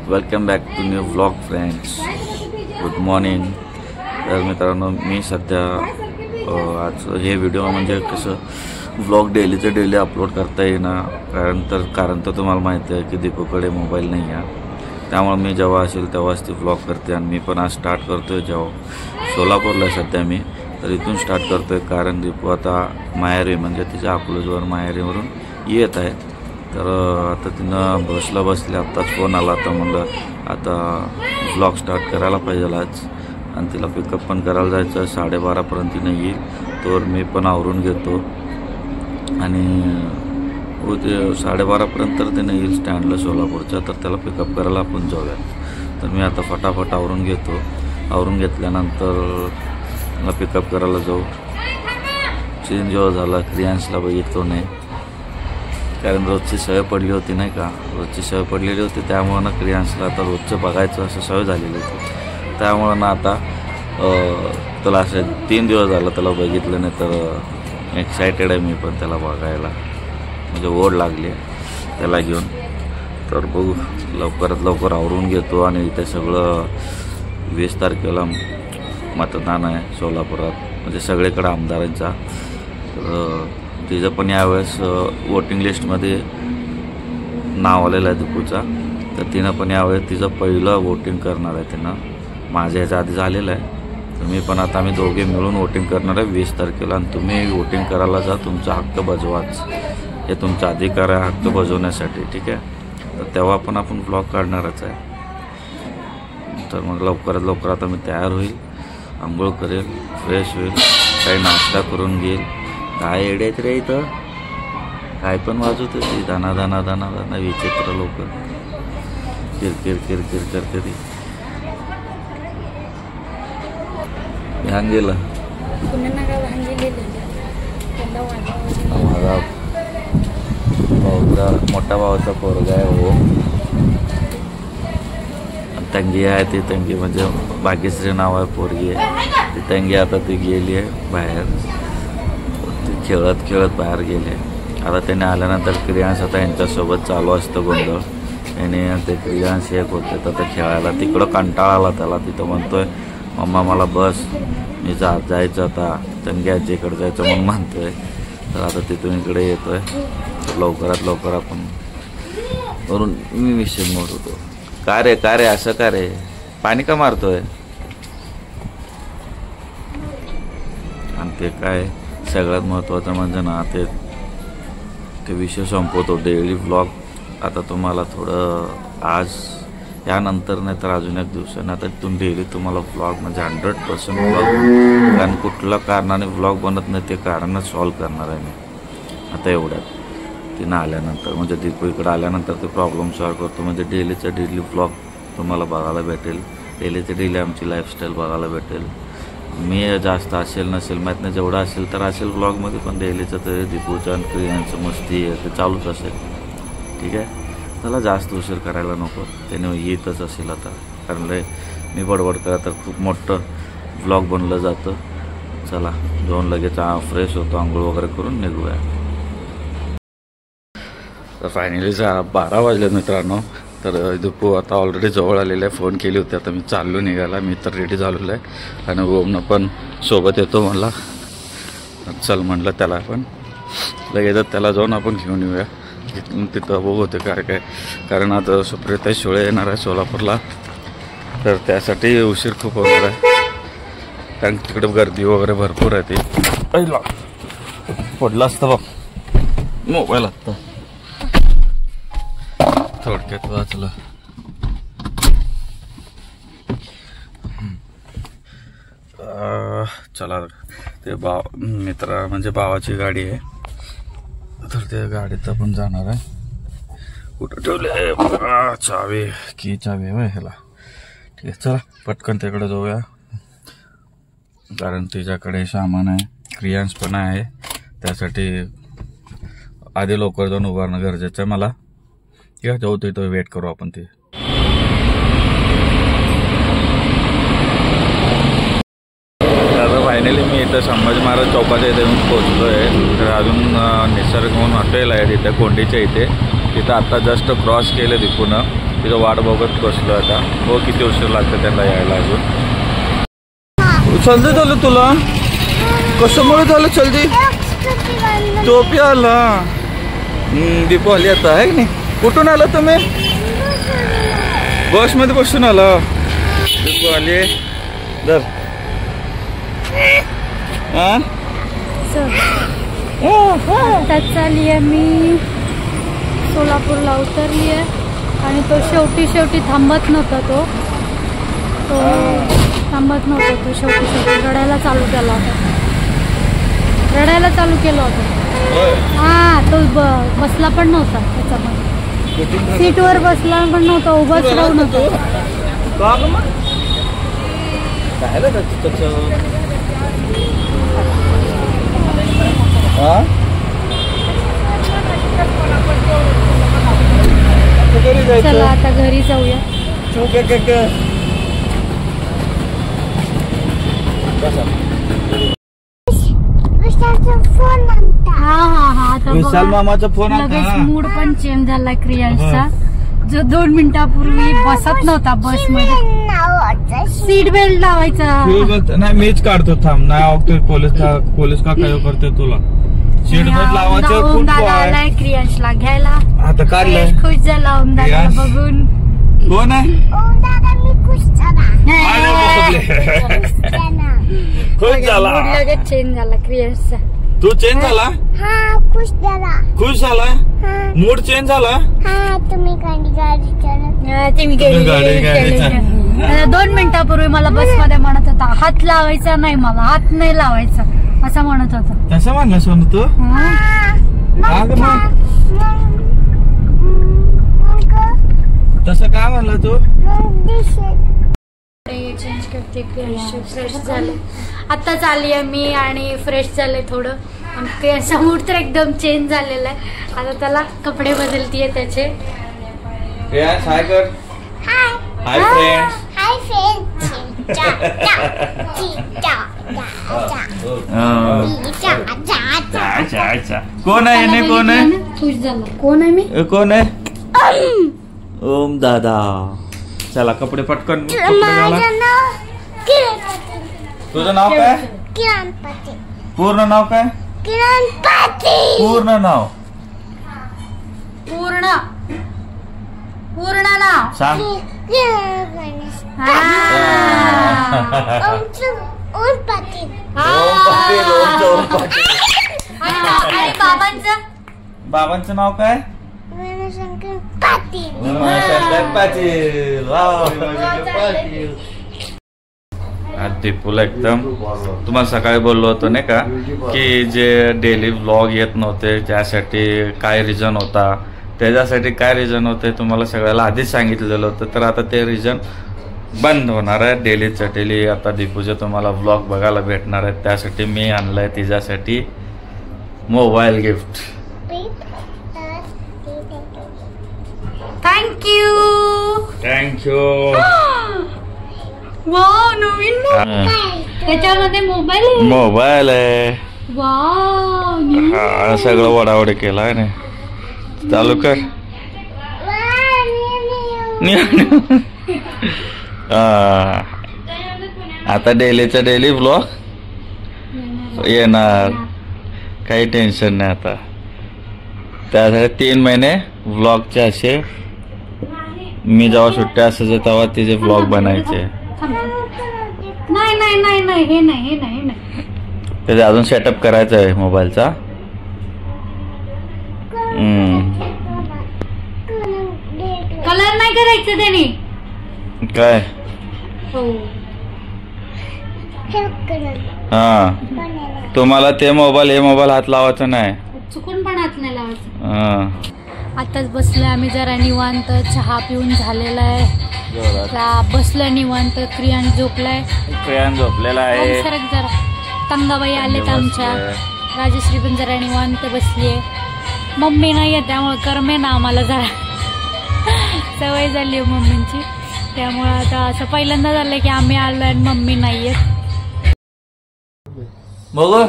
Welcome back to new vlog friends. Good morning. तर मित्रांनो, मी सध्या आज हे व्हिडिओ म्हणजे कसं व्लॉग डेलीचे डेली अपलोड करता येईना, कारण तर तुम्हाला माहिती आहे की दीपूकडे मोबाईल नाही आहे. त्यामुळे मी जेव्हा असेल तेव्हाच ती व्लॉग करते. आणि मी पण आज स्टार्ट करतो आहे जेव्हा सोलापूरला आहे सध्या मी, तर इथून स्टार्ट करतो आहे. कारण दीपू आता माहेरी म्हणजे तिच्या अकलूजवर माहेरीवरून येत आहे. तर आता तिनं बसला बसले, आत्ताच फोन आला. तर म्हणलं आता व्लॉग स्टार्ट करायला पाहिजे आज. आणि तिला पिकअप पण करायला जायचं 12:30पर्यंत तिनं येईल. तर मी पण आवरून घेतो आणि 12:30पर्यंत तर तिनं येईल स्टँडला सोलापूरच्या. तर त्याला पिकअप करायला आपण जाऊया. तर मी आता फटाफट आवरून घेतो. आवरून घेतल्यानंतर मला पिकअप करायला जाऊ. चेंज जेव्हा झाला क्रियांशला बघितलो नाही, कारण रोजची सवय पडली होती नाही का. रोजची सवय पडलेली होती त्यामुळं ना क्रियांशला आता रोजचं बघायचं असं सवय झालेली होती. त्यामुळं ना आता त्याला असं 3 दिवस झालं त्याला बघितलं नाही. तर एक्सायटेड आहे मी पण त्याला बघायला, म्हणजे ओढ लागली आहे त्याला घेऊन. तर बघू, लवकरात लवकर आवरून घेतो. आणि इथे सगळं 20 तारखेला मतदान आहे सोलापुरात, म्हणजे सगळीकडे आमदारांचा. तर तिचं पण यावेळेस वोटिंग लिस्टमध्ये नाव आलेलं आहे दीपूचा. तर तिनं पण यावेळेस तिचं पहिलं वोटिंग करणार आहे. तिनं माझ्या ह्याच्या आधी झालेलं आहे. तर मी पण आता आम्ही दोघे मिळून वोटिंग करणार आहे 20 तारखेला. आणि तुम्ही वोटिंग करायला जा, तुमचा हक्क बजवाच. हे तुमचा अधिकार आहे हक्क बजवण्यासाठी, ठीक आहे. तर तेव्हा पण आपण व्लॉग काढणारच आहे. तर मग लवकरात लवकर आता मी तयार होईल, आंघोळ करेल, फ्रेश होईल, काही नाश्ता करून घेईल. काय एडे आहेत रे इथं, काय पण वाजवते ती दाना दाना दाना दाना. विचित्र लोक किरकिर किरकिर करते ती. ध्यान गेलं माझा भाऊचा, मोठा भावाचा पोरगा आहे हो. तंगी आहे ती, तंगी म्हणजे भाग्यश्री नाव आहे पोरगी आहे ती. तंगी आता ती गेली आहे बाहेर, ती खेळत खेळत बाहेर गेले. आता त्याने आल्यानंतर क्रियांश आता यांच्यासोबत चालू असतं गोंधळ. याने ते क्रियांश एक होते तर ते खेळायला तिकडं कंटाळा आला त्याला. तिथं म्हणतोय मम्मा मला बस, मी जायचं आता तंगी आजीकडे जायचं म्हणून म्हणतोय. तर आता तिथून इकडे येतोय. तर लवकरात लवकर आपण वरून मी मिशन मोड होतो. का रे असं का रे, पाणी का मारतोय. आणि ते काय सगळ्यात महत्त्वाचं म्हणजे ना ते विषय संपवतो डेली व्लॉग. आता तुम्हाला थोडं आज यानंतर नाही तर अजून एक दिवसानं आता तिथून डेली तुम्हाला व्लॉग म्हणजे 100% व्लॉग. कारण कुठल्या कारणाने व्लॉग बनत नाही ते कारणच सॉल्व करणार आहे मी आता एवढ्यात. तिनं आल्यानंतर म्हणजे दीपू इकडं आल्यानंतर ते प्रॉब्लेम सॉल्व करतो. म्हणजे डेलीचं डेली व्लॉग तुम्हाला बघायला भेटेल. डेलीचं डेली आमची लाईफस्टाईल बघायला भेटेल. मी जास्त असेल नसेल माहीत नाही, जेवढं असेल तर असेल व्लॉगमध्ये. पण डेलीचं ते दीपूचं आणि क्रियांचं मस्ती ते चालूच असेल, ठीक आहे. त्याला जास्त उशीर करायला नको, त्याने येतच असेल आता. कारण मी बडबड करा तर खूप मोठं व्लॉग बनलं जातं. चला जाऊन लगेच फ्रेश होतो, आंघोळ वगैरे करून निघूया. तर फायनली 12 वाजले मित्रांनो. तर दीपू आता ऑलरेडी जवळ आलेलं आहे. फोन केली होती, आता मी चाललो निघाला. मी तर रेडी झालेलो आहे आणि ओमनं पण सोबत येतो म्हणला. चल म्हणलं त्याला पण लगेच त्याला जाऊन आपण घेऊन येऊया. तिथं बघू होते काय कारण आता सुप्रिया शिळे येणार आहे सोलापूरला. तर त्यासाठी उशीर खूप होणार आहे, कारण तिकडे गर्दी वगैरे भरपूर आहे. ती पहिला पडला असतं बघ मोबाईल आत्ता, थोडक्यात वाचलं. चला ते मित्र म्हणजे भावाची गाडी आहे, तर त्या गाडीत आपण जाणार आहे. कुठं ठेवले चावी, की चावी आहे ह्याला, ठीक आहे. चला पटकन तिकडे जाऊया, कारण तिच्याकडे सामान आहे. क्रियांश पण आहे, त्यासाठी आधी लवकर जाऊन उभारणं गरजेचं आहे मला. ठीक आहे, जाऊ तिथं वेट करू आपण. ते फायनली मी इथं संभाजी महाराज चौकाच्या इथे येऊन पोहोचलो आहे. तर अजून निसर्ग म्हणून हॉटेल आहे तिथे कोंडीच्या इथे. तिथं आत्ता जस्ट क्रॉस केलं तिथून. तिथं वाट बघत बसलो आता. हो किती उशीर लागतं त्यांना यायला अजून. जल्दी झालं तुला कशामुळे झालं जल्दी. टोपी आला दीपावली आता आहे की नाही. कुठून आला तुम्ही. बसमध्ये बसून आला दीपावली दर. आताच चालली आहे मी सोलापूरला उतरली आहे. आणि तो शेवटी थांबत नव्हता. तो थांबत नव्हता. तो शेवटी रडायला चालू केला होता. हा तो बसला पण नव्हता त्याच्यामध्ये. सीटवर बसला पण नव्हता. उभाच राहून होता. चला आता घरी जाऊया. विशाल मामाचा फोन लगेच मूड पण चेंज झाला क्रियांशचा. जो 2 मिनिटापूर्वी बसत नव्हता बसमध्ये. सीट बेल्ट लावायचा नाही मीच काढतो. थांब नाही पोलीस का काय करते तुला. सीट बेल्ट लावायचं. आलाय क्रियांशला घ्यायला. आता काढलंय. खुश झाला ओम दादा बघून. कोण आहे. खुश झाला. लगेच चेंज झाला क्रियांशचा. तू चेंज झाला. खुश झाला. मूड चेंज झाला. तुम्ही गाडी 2 मिनिटापूर्वी मला बसमध्ये म्हणत होता हात लावायचा नाही. मला हात नाही लावायचा असं म्हणत होता. तसं म्हणलं सोनू तू. तसं काय म्हणलं तू. चेंज करते फ्रेश झाले. आत्ताच आली आहे मी आणि फ्रेश झाले थोडं. आणि मूड तर एकदम चेंज झालेला आहे. आता त्याला कपडे बदलतीये त्याचे. हाय कर. Hi friends. कोण आहे ने कोण आहे. खुश झाला. कोण आहे मी. कोण आहे. ओम दादा. चला कपडे पटकन. तुझं नाव काय. पूर्ण नाव काय. पूर्ण नाव. पूर्ण नाव सांग. बाबांचं नाव काय. दीपूला एकदम तुम्हाला सकाळी बोललो होतो नाही का की जे डेली व्लॉग येत नव्हते त्यासाठी काय रिझन होता. त्याच्यासाठी काय रिझन होते तुम्हाला सगळ्याला आधीच सांगितलेलं होतं. तर आता ते रिझन बंद होणार आहे. डेली आता दीपूचे तुम्हाला व्लॉग बघायला भेटणार आहेत. त्यासाठी मी आणलंय तिच्यासाठी मोबाईल गिफ्ट. थँक्यू. वाव नवीन त्याच्यामध्ये मोबाईल आहे. वाव सगळं वडावडी केला आहे ना. चालू कर. आता डेली व्लॉग येणार. काही टेन्शन नाही आता. त्यासाठी 3 महिने व्लॉगचे असे मी जेव्हा सुट्ट्या असायचे तेव्हा तिचे व्लॉग बनायचे. नाही हे नाही त्याचा अजून सेटअप करायचा आहे मोबाईलचा. कलर नाही करायचं त्याने काय. तुम्हाला ते मोबाईल हे मोबाईल हात लावायचा नाही. चुकून पण हात नाही लावायचं. आताच बसलोय आम्ही जरा निवांत. चहा पिऊन झालेला आहे. बसलोय निवांत. क्रियान झोपलेला आहे. सरक जरा. तंगाबाई आलेत आमच्या. राजश्री पण जरा निवांत बसलीये. मम्मी नाही आहे त्यामुळे करमे ना आम्हाला जरा सवय झाली आहे मम्मींची. त्यामुळे आता असं पहिल्यांदा झालंय की आम्ही आलोय आणि मम्मी नाहीये. बघू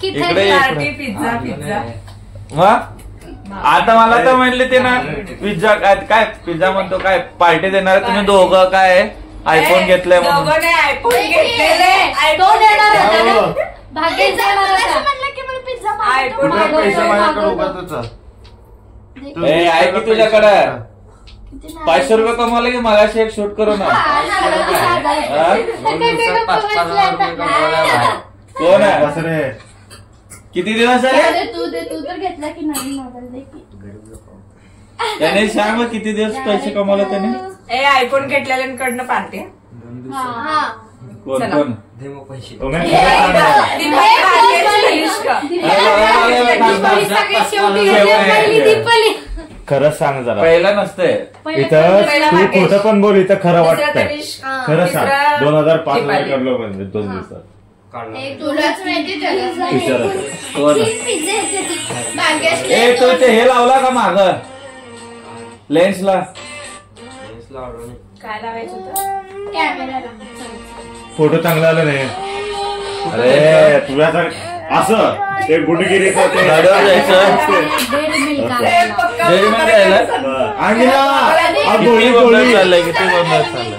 किती इकडे ये. पार्टी पिझ्झा पिझ्झा मग आता मला तर म्हणले ते ना पिझ्झा काय पिझ्झा म्हणतो काय पार्टी देणार तुम्ही दोघं काय आयफोन घेतलंय म्हणून दोघांनी आयफोन घेतलेले तो देणार होता ना? भाग्येश देणार होता. आयफोन पैसे माझ्याकडे उगाचच. ए आहे की तुझ्याकडं 500 रुपये कमावले की मगाशी एक शूट करू ना कोण आहे बस रे. किती दिवस झाले तू तर घेतला की नवीन मोबाईल दे की. त्याने सांग मग किती दिवस पैसे कमावले त्याने ए आयफोन घेतलेल्यांकडनं पार्टी हा. कोण चला. कोण दीपाली खरंच सांग जरा. पहिला नसतंय इथं पहिला तू भाग्येश. खोटं पण बोल, इथं खरं दुसरा वाटतंय. तनिष. खरं सांग. तिसरा 2005 मध्ये दीपाली. करलो म्हणजे 2 दिवसात. तुलाच माहिती त्याला. विचारायचं. कोण भाग्यश्री. ए तू ते हे लावला का माग लेन्सला काय लावायचं होतं कॅमेराला. फोटो चांगला आला नाही. अरे तुझ्या असं ते गुडगिरीचं ते गाडीवर जायचं डेढ़ मिल का डेअरी मध्ये यायला आणि ना, आ, किती गोळी गोंधळ गोळी. चाललंय किती गोंधळ चाललंय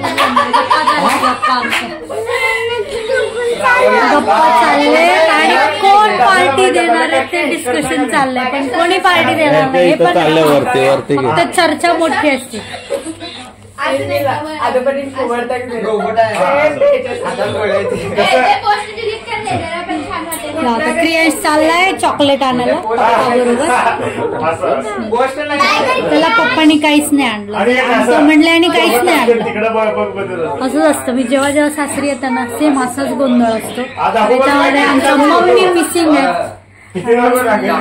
गप्पा चालले आणि कोण पार्टी देणार आहे ते डिस्कशन चाललंय पण कोणी पार्टी देणार नाही हे इथं पण चाललंय वरती वरती घे. फक्त चर्चा मोठी असते. आता पण एक उघडता की नाही? ते पोस्ट डिलीट कर दे जरा पण छान वाटेल. आता क्रियांश चाललाय चॉकलेट आणायला पप्पाबरोबर. असं. त्याला पप्पानी काहीच नाही आणलं आणि एक असं- तो म्हणले आणि काहीच नाही आणलं. तिकडे बघ बघ बघ. असंच असतं मी जेव्हा जेव्हा सासरी येताना सेम असाच गोंधळ असतो आज आपण त्याच्यामध्ये आमच्या मम्मी मिसिंग आहे किती वेळा लागेल?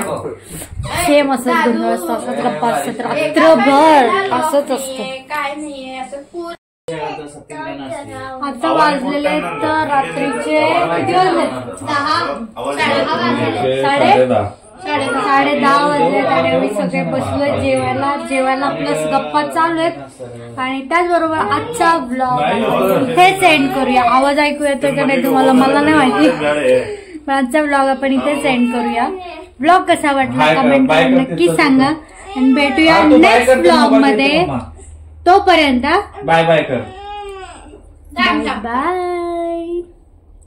सेम असंच गोंधळ असतो असंच गप्पा असतात रात्रभर असंच असतं. काय नाहीये असं पूर्ण. आता वाजलेले आहेत तर रात्रीचे किती वाजले 10:30 वाजले आणि आम्ही सगळे बसलोय जेवायला प्लस गप्पा चालू आहेत आणि त्याचबरोबर आजचा ब्लॉग इथेच एंड करूया. आवाज ऐकू येतोय का नाही तुम्हाला मला नाही माहिती पण आजचा ब्लॉग आपण इथेच एंड करूया. ब्लॉग कसा वाटला कमेंट करून नक्की सांगा आणि भेटूया नेक्स्ट ब्लॉग मध्ये. तोपर्यंत बाय बाय कर बाय.